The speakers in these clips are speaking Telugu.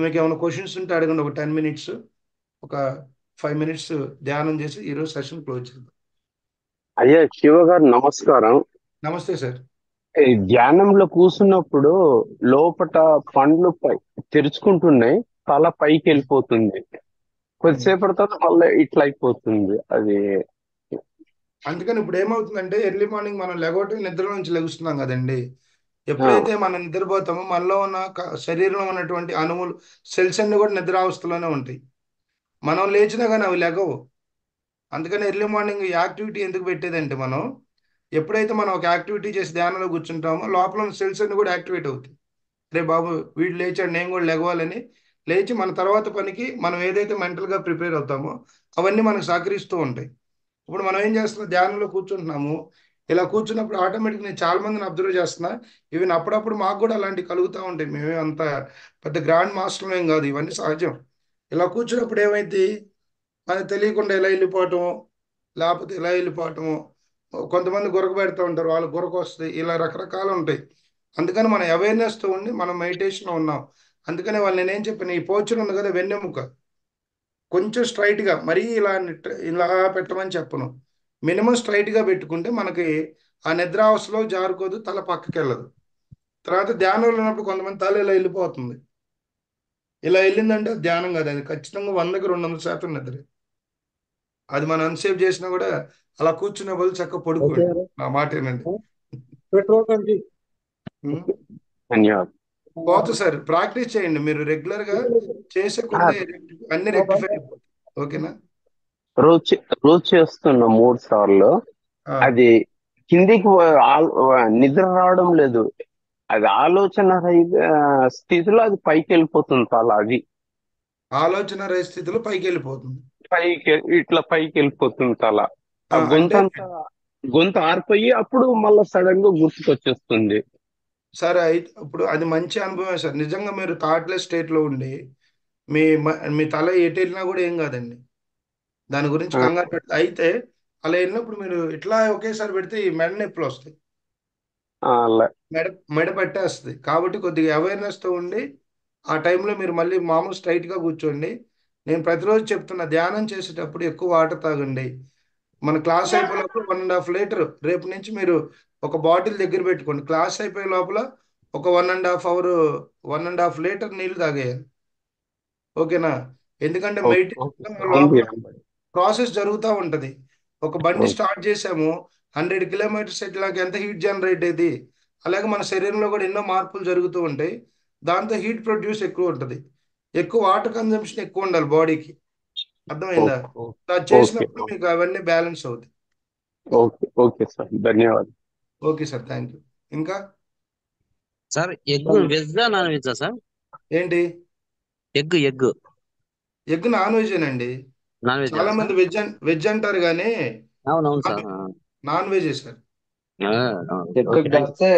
ఇప్పుడు మీకు ఏమైనా క్వశ్చన్స్ ఉంటే అడగండి. ఒక 10 minutes, ఒక 5 minutes ధ్యానం చేసి ఈరోజు సెషన్ క్లోజ్ చేద్దాం. అయ్యా శివ గారు నమస్కారం. నమస్తే సార్. ఈ ధ్యానంలో కూర్చున్నప్పుడు లోపట పండ్లు తెరుచుకుంటున్నాయి, తల పైకి వెళ్ళిపోతుంది. కొద్దిసేపటి తర్వాత మళ్ళీ ఇట్లా అయిపోతుంది అది. అందుకని ఇప్పుడు ఏమవుతుందంటే ఎర్లీ మార్నింగ్ మనం లెగవటం నిద్ర నుంచి లెగుస్తున్నాం కదండి. ఆ, ఎప్పుడైతే మనం నిద్రపోతామో మనలో ఉన్న శరీరంలో ఉన్నటువంటి అణువులు, సెల్స్ అన్ని కూడా నిద్రావస్థలోనే ఉంటాయి. మనం లేచినా కానీ అవి లెగవు. అందుకని ఎర్లీ మార్నింగ్ ఈ యాక్టివిటీ ఎందుకు పెట్టేదంటే మనం ఎప్పుడైతే మనం ఒక యాక్టివిటీ చేసి ధ్యానంలో కూర్చుంటామో లోపల ఉన్న సెల్స్ అన్ని కూడా యాక్టివేట్ అవుతాయి. రే బాబు, వీడు లేచాడు, నేను కూడా లెగవాలని లేచి మన తర్వాత పనికి మనం ఏదైతే మెంటల్గా ప్రిపేర్ అవుతామో అవన్నీ మనకు సహకరిస్తూ ఉంటాయి. ఇప్పుడు మనం ఏం చేస్తున్నాం, ధ్యానంలో కూర్చుంటున్నాము. ఇలా కూర్చున్నప్పుడు ఆటోమేటిక్ నేను చాలా మందిని అబ్జర్వ్ చేస్తున్నా. ఈవెన్ అప్పుడప్పుడు మాకు కూడా అలాంటివి కలుగుతూ ఉంటాయి. మేమే అంత పెద్ద గ్రాండ్ మాస్టర్లు ఏం కాదు, ఇవన్నీ సహజం. ఇలా కూర్చున్నప్పుడు ఏమైంది, మనకు తెలియకుండా ఇలా వెళ్ళిపోవటము, లేకపోతే ఇలా వెళ్ళిపోవటము, కొంతమంది గురక పెడతా ఉంటారు, వాళ్ళు గురక వస్తుంది, ఇలా రకరకాలు ఉంటాయి. అందుకని మన అవేర్నెస్తో ఉండి మనం మెడిటేషన్లో ఉన్నాం. అందుకని వాళ్ళు నేనేం చెప్పాను, ఈ పోచర్ ఉంది కదా వెన్నెముక, కొంచెం స్ట్రైట్గా మరీ ఇలా ఇలా పెట్టమని చెప్పను. మినిమం స్ట్రైట్గా పెట్టుకుంటే మనకి ఆ నిద్రావస్థలో జారుకోదు, తల పక్కకి వెళ్ళదు. తర్వాత ధ్యానంలో ఉన్నప్పుడు కొంతమంది తల ఇలా వెళ్ళిపోతుంది. ఇలా వెళ్ళిందంటే అది ధ్యానం కాదు, అది ఖచ్చితంగా 100కి 200% నిద్ర. అది మనం అన్సేపు చేసినా కూడా అలా కూర్చునే బదులు చక్కగా ఓకే పడుకోండి. గారు. నా మాట ఏనండి. పెట్రోల్ కంటే ఉం? ధన్యవాదాలు. పోతుంది సార్, ప్రాక్టీస్ చేయండి. మీరు రెగ్యులర్గా చేసే ఆ, కొద్ది అన్ని రెక్టిఫై అయిపోతాయి. ఓకేనా? రోజు రోజు చేస్తున్నా 3 సార్లు. ఆ, అది కిందికి నిద్ర రావడం లేదు. అది ఆలోచన స్థితిలో అది పైకి వెళ్ళిపోతుంది తల. అది ఆలోచన రహిత స్థితిలో పైకి వెళ్ళిపోతుంది. పైకి ఇట్లా పైకి వెళ్ళిపోతుంది తల. ఆ అంటే గొంతు ఆరిపోయి అప్పుడు మళ్ళీ సడన్ గా గుర్తుకొచ్చేస్తుంది. సరే, అయితే ఇప్పుడు అది మంచి అనుభవమే సార్. నిజంగా మీరు థాట్లెస్ స్టేట్లో ఉండి మీ తల ఎటు వెళ్ళినా కూడా ఏం కాదండి. దాని గురించి ఆ, కంగారు పెడితే అయితే అలా వెళ్ళినప్పుడు మీరు ఇట్లా ఒకేసారి పెడితే ఈ మెడ నొప్పులు వస్తాయి. అలా. మెడ మెడ పట్టేస్తుంది. కాబట్టి కొద్దిగా అవేర్నెస్తో ఉండి ఆ టైంలో మీరు మళ్ళీ మామూలు స్ట్రైట్గా కూర్చోండి. నేను ప్రతిరోజు చెప్తున్నా, ధ్యానం చేసేటప్పుడు ఎక్కువ వాటర్ తాగండి. మన క్లాస్ అయిపోయే లోపల 1.5 లీటర్ రేపు నుంచి మీరు ఒక బాటిల్ దగ్గర పెట్టుకోండి. క్లాస్ అయిపోయే లోపల ఒక 1.5 అవర్ 1.5 లీటర్ నీళ్ళు తాగేయాలి. ఓకేనా? ఎందుకంటే ఓకే మెడిటేషన్ సార్, ఉంది. లోపల ప్రాసెస్ జరుగుతూ ఉంటుంది. ఒక బండి స్టార్ట్ చేసాము, 100 కిలోమీటర్స్ ఎట్లాగ ఎంత హీట్ జనరేట్ అయ్యింది, అలాగే మన శరీరంలో కూడా ఎన్నో మార్పులు జరుగుతూ ఉంటాయి. దాంతో హీట్ ప్రొడ్యూస్ ఎక్కువ ఉంటుంది. ఎక్కువ వాటర్ కన్జంప్షన్ ఎక్కువ ఉండాలి బాడీకి. అర్థమైందా? ఓకే అది ఓకే చేసినప్పుడు మీకు అవన్నీ బ్యాలెన్స్ అవుతాయి. ఓకే ఓకే సార్, ధన్యవాదాలు. Okay sir, thank you. ఇంకా sir egg veg non veg sir? ఏంటి? ఎగ్ ఎగ్ ఎగ్ నాన్ వెజేనండి. నాన్ వెజ్ చాలా సార్? మంది వెజ్ అంటారు కానీ అవునవును నాన్ సార్. నాన్ వెజే సార్. ఎగ్ కాస్తే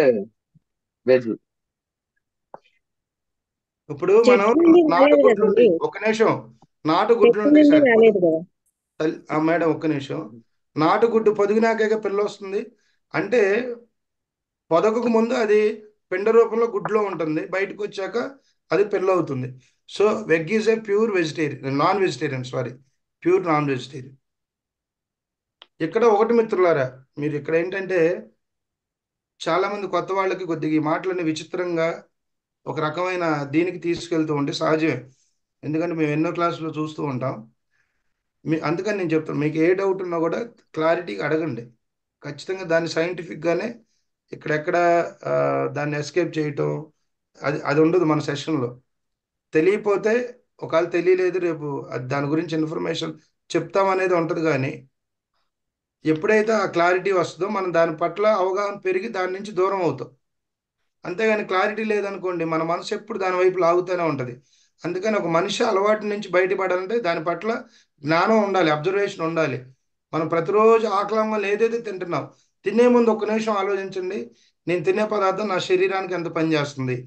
వెజ్. ఇప్పుడు మనం చెట్టు నుండి నాటు రాలేదు గుడ్లు కదండి. ఉంటాయి, ఒక నిమిషం. నాటు గుడ్లు చెట్టు ఉంటాయి నుండి సార్. రాలేదు కదా. మేడం ఒక్క నిమిషం. నాటు గుడ్డు పొదిగినాకే పిల్ల వస్తుంది. అంటే పొదగకు ముందు అది పిండ రూపంలో గుడ్లో ఉంటుంది, బయటకు వచ్చాక అది పిల్ల అవుతుంది. So వెగ్ is a pure vegetarian, non vegetarian, sorry, pure non vegetarian. ఇక్కడ ఒకటి మిత్రులారా, మీరు ఇక్కడ ఏంటంటే చాలా మంది కొత్త వాళ్ళకి కొద్దిగా ఈ మాటలన్నీ విచిత్రంగా ఒక రకమైన దీనికి తీసుకెళ్తూ ఉంటే సహజమే. ఎందుకంటే మేము ఎన్నో క్లాసులో చూస్తూ ఉంటాం. అందుకని నేను చెప్తాను, మీకు ఏ డౌట్ ఉన్నా కూడా క్లారిటీగా అడగండి. ఖచ్చితంగా దాన్ని సైంటిఫిక్గానే ఇక్కడెక్కడ ఆ, దాన్ని ఎస్కేప్ చేయటం అది అది ఉండదు మన సెషన్లో. తెలియపోతే ఒకవేళ తెలియలేదు రేపు దాని గురించి ఇన్ఫర్మేషన్ చెప్తామనేది ఉంటుంది. కానీ ఎప్పుడైతే ఆ క్లారిటీ వస్తుందో మనం దాని పట్ల అవగాహన పెరిగి దాని నుంచి దూరం అవుతాం. అంతేగాని క్లారిటీ లేదనుకోండి, మన మనసు ఎప్పుడు దాని వైపు లాగుతూనే ఉంటుంది. అందుకని ఒక మనిషి అలవాటు నుంచి బయటపడాలంటే దాని పట్ల జ్ఞానం ఉండాలి, అబ్జర్వేషన్ ఉండాలి. మనం ప్రతిరోజు ఆకలం వల్ల ఏదైతే తింటున్నాం, తినే ముందు ఒక్క నిమిషం ఆలోచించండి. నేను తినే పదార్థం నా శరీరానికి ఎంత పని చేస్తుంది,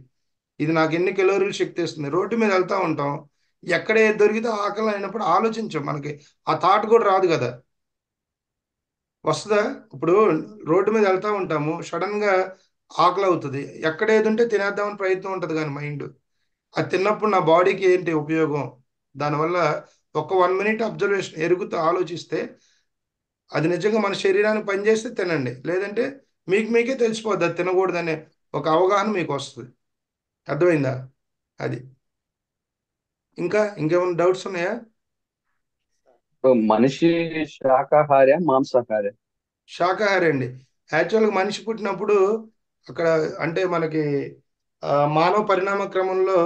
ఇది నాకు ఎన్ని కెలోరీలు శక్తి ఇస్తుంది. రోడ్డు మీద వెళ్తూ ఉంటాం, ఎక్కడ ఏది దొరికితే ఆకలి అయినప్పుడు ఆలోచించాం, మనకి ఆ థాట్ కూడా రాదు కదా. వస్తుందా? ఇప్పుడు రోడ్డు మీద వెళ్తూ ఉంటాము, సడన్గా ఆకలి అవుతుంది, ఎక్కడ ఏది ఉంటే తినేద్దామని ప్రయత్నం ఉంటుంది కానీ మైండ్ అది తిన్నప్పుడు నా బాడీకి ఏంటి ఉపయోగం, దానివల్ల ఒక 1 మినిట్ అబ్జర్వేషన్ ఎరుగుతూ ఆలోచిస్తే అది నిజంగా మన శరీరానికి పనిచేస్తే తినండి, లేదంటే మీకు మీకే తెలిసిపోద్ది అది తినకూడదనే ఒక అవగాహన మీకు వస్తుంది. అర్థమైందా? అది. ఇంకేమైనా డౌట్స్ ఉన్నాయా? మనిషి శాకాహార మాంసాహార? శాకాహారి అండి. యాక్చువల్గా మనిషి పుట్టినప్పుడు అక్కడ అంటే మనకి మానవ పరిణామ క్రమంలో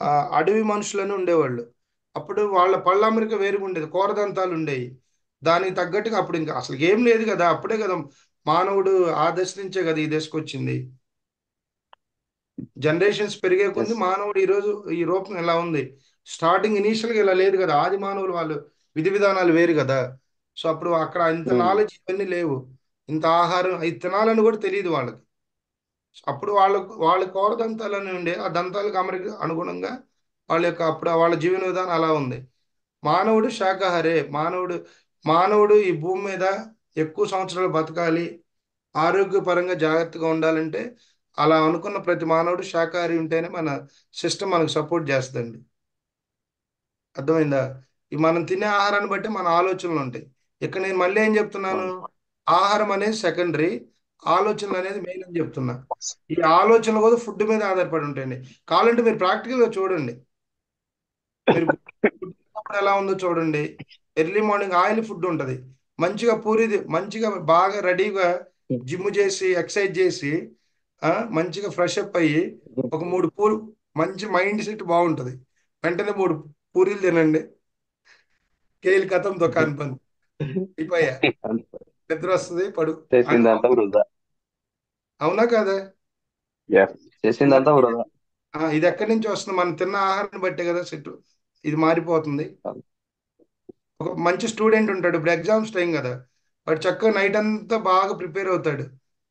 ఆ, అడవి మనుషులని ఉండేవాళ్ళు. అప్పుడు వాళ్ళ పళ్ళ అమరిక వేరుగా ఉండేది, కోరదంతాలు ఉండేవి. దానికి తగ్గట్టుగా అప్పుడు ఇంకా అసలు ఏం లేదు కదా, అప్పుడే కదా మానవుడు ఆ దశ నుంచే కదా ఈ దశకు వచ్చింది. జనరేషన్స్ పెరిగే కొద్ది ఎస్. మానవుడు ఈరోజు ఈ రూపం ఎలా ఉంది. స్టార్టింగ్ ఇనీషియల్గా ఇలా లేదు కదా, ఆది మానవులు వాళ్ళు విధి విధానాలు వేరు కదా. సో అప్పుడు అక్కడ ఇంత నాలెడ్జ్ ఇవన్నీ లేవు, ఇంత ఆహారం ఇది తినాలని కూడా తెలియదు వాళ్ళకి. అప్పుడు వాళ్ళ కోర దంతాలని ఉండే ఆ దంతాలకు అమరికి అనుగుణంగా వాళ్ళ యొక్క అప్పుడు వాళ్ళ జీవన విధానం అలా ఉంది. మానవుడు శాకాహారే. మానవుడు ఈ భూమి మీద ఎక్కువ సంవత్సరాలు బతకాలి, ఆరోగ్యపరంగా జాగ్రత్తగా ఉండాలంటే అలా అనుకున్న ప్రతి మానవుడు శాకాహారి ఉంటేనే మన సిస్టమ్ మనకు సపోర్ట్ చేస్తుందండి. అర్థమైందా? ఈ మనం తినే ఆహారాన్ని బట్టి మన ఆలోచనలు ఉంటాయి. ఇక్కడ నేను మళ్ళీ ఏం చెప్తున్నాను, ఆహారం అనేది సెకండరీ, ఆలోచనలు అనేది మెయిన్ అని చెప్తున్నా. ఈ ఆలోచనలు కూడా ఫుడ్ మీద ఆధారపడి ఉంటాయండి. కావాలంటే మీరు ప్రాక్టికల్గా చూడండి. మీరు ఫుడ్ తిన్నప్పుడు ఎలా ఉందో చూడండి. ఎర్లీ మార్నింగ్ ఆయిల్ ఫుడ్ ఉంటుంది, మంచిగా పూరిది మంచిగా బాగా రెడీగా జిమ్ చేసి ఎక్సర్సైజ్ చేసి మంచిగా ఫ్రెష్ అప్ అయ్యి ఒక 3 పూలు, మంచి మైండ్ సెట్ బాగుంటుంది. వెంటనే 3 పూరీలు తినండి, కేల్ కథం దుకాన్ బంద్, అయిపోయా, నిద్ర వస్తుంది, పడు. చేసిందంతా వృధా. అవునా కదా? Yes. చేసిందంతా వృధా. ఇది ఎక్కడి నుంచి వస్తుంది, మనం తిన్న ఆహారాన్ని బట్టే కదా సెట్ ఇది మారిపోతుంది. ఒక మంచి స్టూడెంట్ ఉంటాడు, ఇప్పుడు ఎగ్జామ్స్ టైం కదా, వాడు చక్కగా నైట్ అంతా బాగా ప్రిపేర్ అవుతాడు.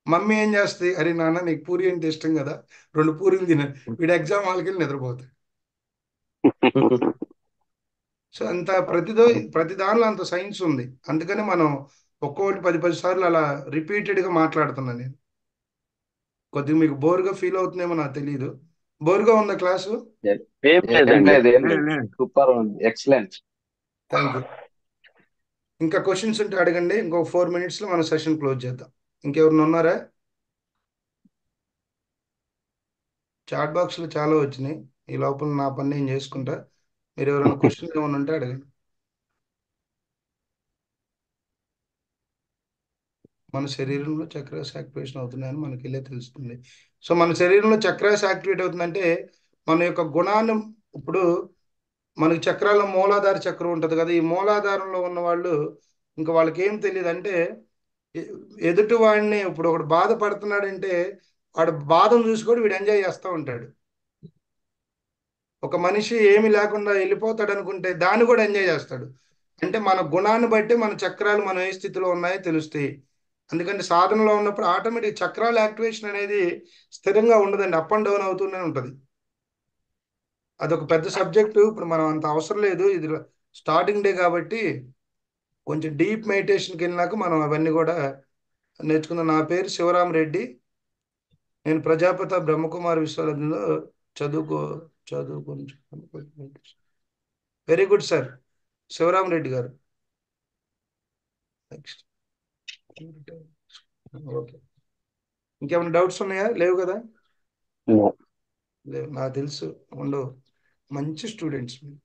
మమ్మీ ఏం చేస్తుంది, అరే నాన్న నీకు పూరి అంటే ఇష్టం కదా, 2 పూరీలు తిన, వీడు ఎగ్జామ్ హాల్కి వెళ్ళి నిద్రపోతాడు. సో అంత ప్రతి దానిలో అంత సైన్స్ ఉంది. అందుకని మనం ఒక్కొక్కటి 10 సార్లు అలా రిపీటెడ్గా మాట్లాడుతున్నాను నేను. కొద్దిగా మీకు బోర్గా ఫీల్ అవుతుందేమో నాకు తెలియదు. బోర్గా ఉందా క్లాసు? ఏం ఏం లేదండి. లేదు, ఏం లేదు, లేదు. లేదు. సూపర్ ఉంది, ఎక్సలెంట్. Thank you. ఇంకా క్వశ్చన్స్ ఉంటే అడగండి, ఇంకో 4 మినిట్స్లో మన సెషన్ క్లోజ్ చేద్దాం. ఇంకెవరిని ఉన్నారా? చాట్ బాక్స్లో చాలా వచ్చినాయి, ఈ లోపల నా పని నేను చేసుకుంటా. మీరు ఎవరైనా క్వశ్చన్ ఏమైనా ఉంటే అడగండి. మన శరీరంలో చక్రాస్ యాక్టివేషన్ అవుతున్నాయని మనకి వెళ్ళే తెలుస్తుంది. సో మన శరీరంలో చక్రాస్ యాక్టివేట్ అవుతుందంటే మన యొక్క గుణాన్ని, ఇప్పుడు మనకి చక్రాల్లో మూలాధార చక్రం ఉంటుంది కదా, ఈ మూలాధారంలో ఉన్న వాళ్ళు ఇంకా వాళ్ళకి ఏం తెలియదు అంటే ఎ- ఎదుటి వాడిని, ఇప్పుడు ఒకడు బాధపడుతున్నాడంటే వాడు బాధను చూసి కూడా వీడు ఎంజాయ్ చేస్తూ ఉంటాడు. ఒక మనిషి ఏమి లేకుండా వెళ్ళిపోతాడు అనుకుంటే దాన్ని కూడా ఎంజాయ్ చేస్తాడు. అంటే మన గుణాన్ని బట్టి మన చక్రాలు మనం ఏ స్థితిలో ఉన్నాయో తెలుస్తాయి. అందుకని సాధనలో ఉన్నప్పుడు ఆటోమేటిక్ చక్రాల యాక్టివేషన్ అనేది స్థిరంగా ఉండదండి, అప్ అండ్ డౌన్ అవుతూనే ఉంటుంది. అదొక పెద్ద సబ్జెక్టు, ఇప్పుడు మనం అంత అవసరం లేదు, ఇది స్టార్టింగ్ డే కాబట్టి కొంచెం డీప్ మెడిటేషన్కి వెళ్ళినాక మనం అవన్నీ కూడా నేర్చుకుందాం. నా పేరు శివరాం రెడ్డి, నేను ప్రజాపతి బ్రహ్మకుమారి విశ్వవిద్యాలయంలో చదువుకో చదువుకుంటు very good sir, Sivaram Reddy గారు. నెక్స్ట్. ఓకే. ఇంకేమైనా డౌట్స్ ఉన్నాయా? లేవు కదా? No. లేవు, నాకు తెలుసు ఉండవు. మంచి స్టూడెంట్స్ మీరు.